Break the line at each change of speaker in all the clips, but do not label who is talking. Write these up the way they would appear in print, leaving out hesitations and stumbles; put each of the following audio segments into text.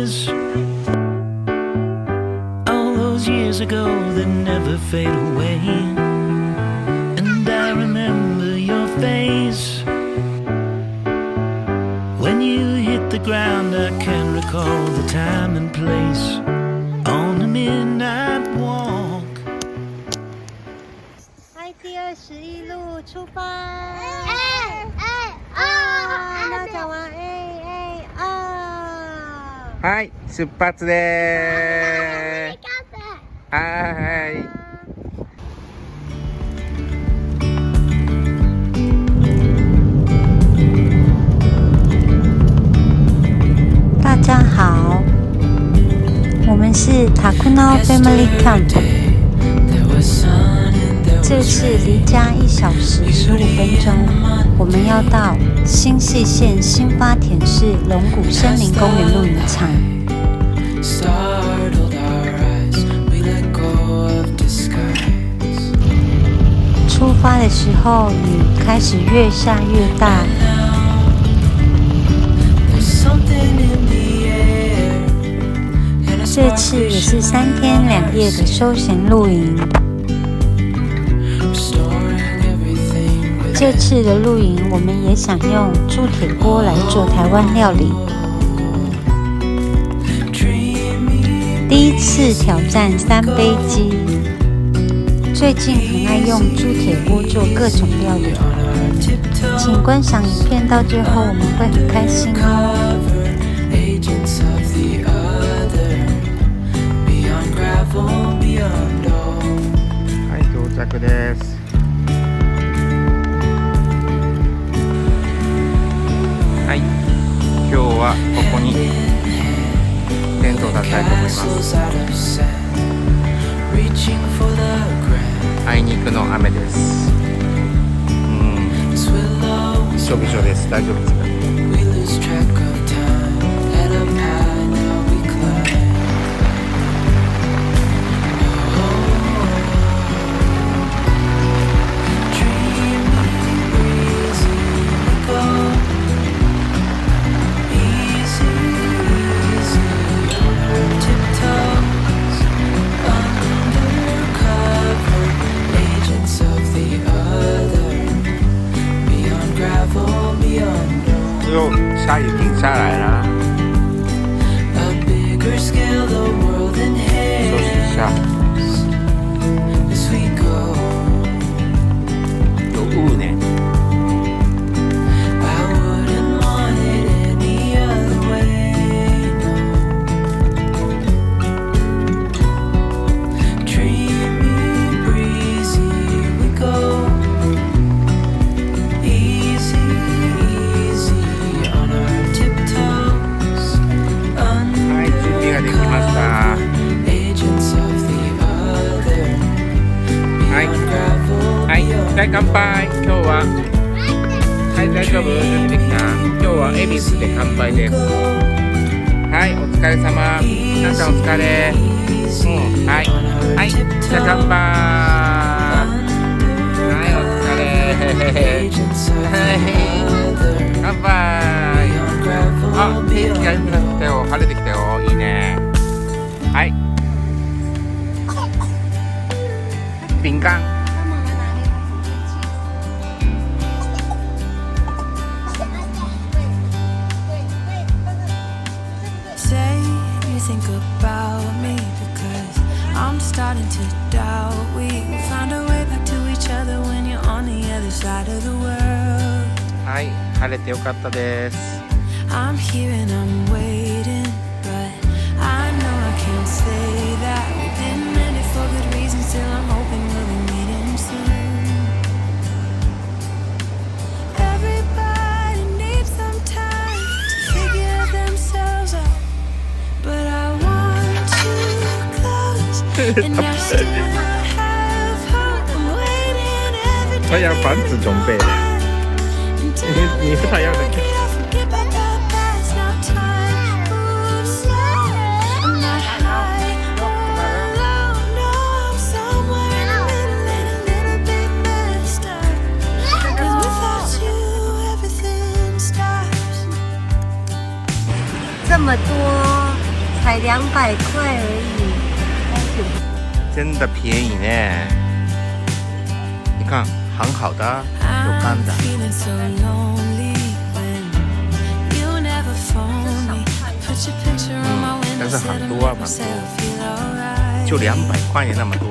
days, all those years ago that never fade away. And I remember your face when you hit the ground. I can recall the time and place on the midnight walk.
嗨，第21路出发！大家晚安！
はい、出発です。はい。
大家好，我们是塔库诺 Family Camp， 这次离家1小时15分钟，我们要到新潟县新发田市龙谷森林公园露营场。出发的时候，雨开始越下越大。这次也是3天2夜的休闲露营。这次的露营，我们也想用铸铁锅来做台湾料理。第1次挑战3杯鸡，最近很爱用铸铁锅做各种料理。请观赏影片到最後，我們會很開心哦。
はい、到着です。はい、今日はここにテントを立てたいと思います。あいにくの雨です。びしょびしょです。大丈夫ですか？又下雨停下来了，休息一下。有雾呢。はい、乾杯。今日ははい大丈夫？準備できた？今日は恵比寿で乾杯です。はい、お疲れ様。皆さんお疲れ。はいはい、じゃあ乾杯。はい、お疲れ。乾杯。あ、天気が良くなってきたよ。晴れてきたよ。いいね。はい。饼干。
Think about me because I'm starting to doubt we found a way back to each other when you're on the other side of the world.
はい、晴れてよかったです。
I'm here and I'm waiting, but I know I can't say that we didn't end it for good reasons. Still I'm hoping we'll be meeting soon. Everybody needs some time to figure themselves out, but I want you close, and I still have hope. I'm waiting every day.
他要房子准备了，你不太要的。
这么多才200块而已，
真的便宜呢。你看，很好的，有干的。但是很多啊，蛮多，就200块钱那么多。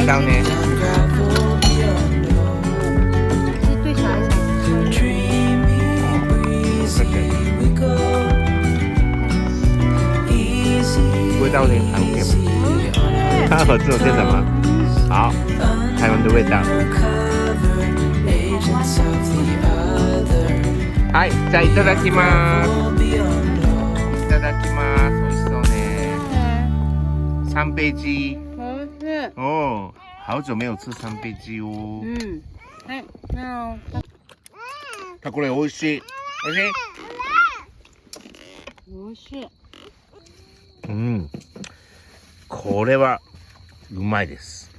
道呢？
对小孩才
味道呢还 OK 吗？看好这种是什么？好，台湾的味道。はい、じゃあいただきます。いただきます。美味しそうね。三杯鸡。哦，好久没有吃三杯鸡哦。
はい、な
あ、これ美味しい。美味しい。
美味しい。
うん。これはうまいです。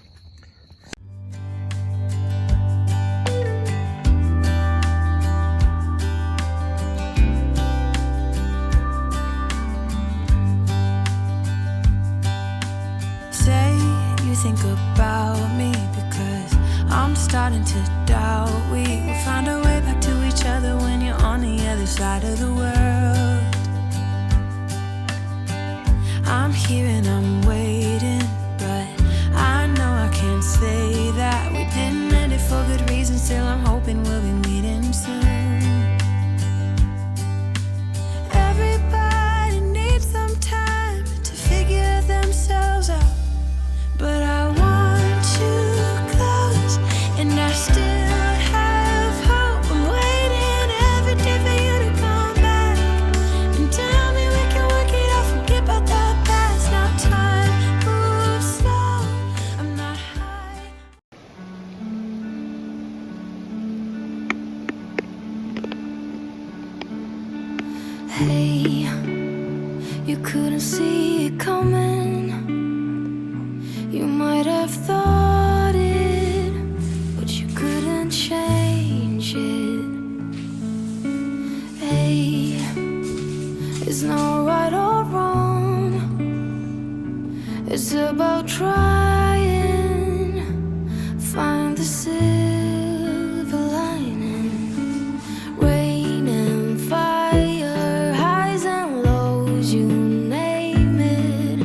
Think about me because I'm starting to doubt we will find our way back to each other when you're on the other side of the world. I'm here and I'm waiting, but I know I can't say that we didn't end it for good reason. Still I'm hoping we'll be meeting soon. Everybody needs some time to figure themselves out, but I want you close, and I still have hope. I'm waiting every day for you to come back and tell me we can work it out, forget about the past. Now time moves slow, I'm not high. Hey, you couldn't see it coming. You might have thought it, but you couldn't change it. Hey, it's not right or wrong. It's about trying, find the silver lining. Rain and fire, highs and lows, you name it.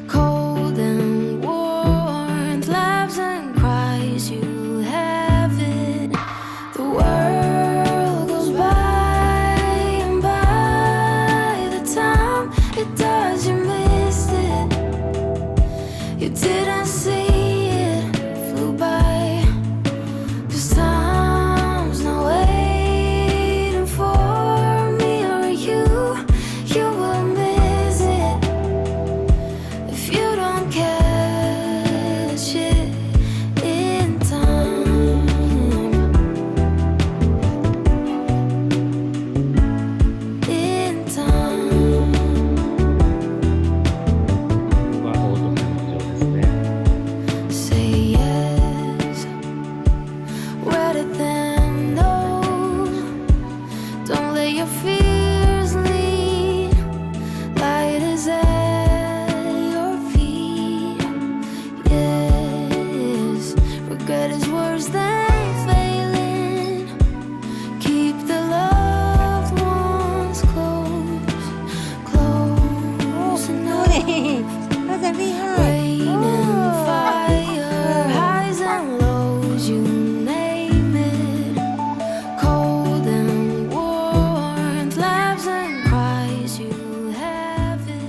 Cold and warmth, laughs and cries, you have it. The world goes by, and by the time it does, you missed it. You didn't see it, flew by. 'Cause time's not waiting for me or you. You will miss it if you don't catch it in time. In time.
ここがオートキャンプ場ですね。
Say yes, rather than no. Don't let your fears lead. Light is at your feet. Yes, regret is worse than failing. Keep the loved ones close, close enough.
他真厉害。
Rain and fire, highs and lows, you name it. Cold and warmth, laughs and cries, you have it.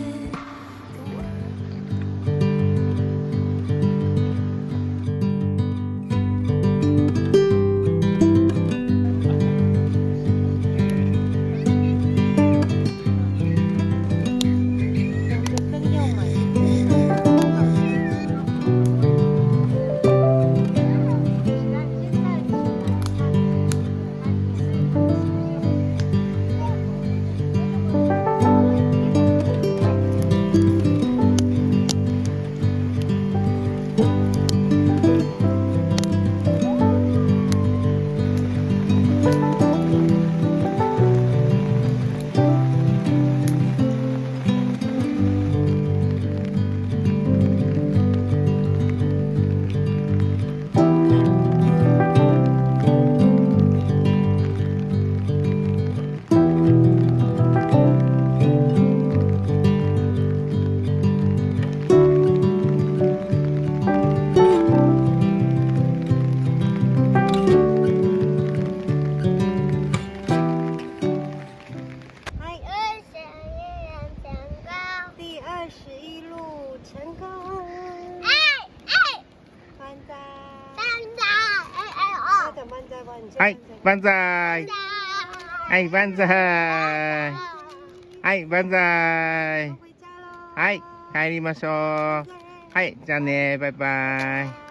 はい、万歳。はい、万歳。はい、万歳。はい、帰りましょう。はい、じゃあね、バイバイ。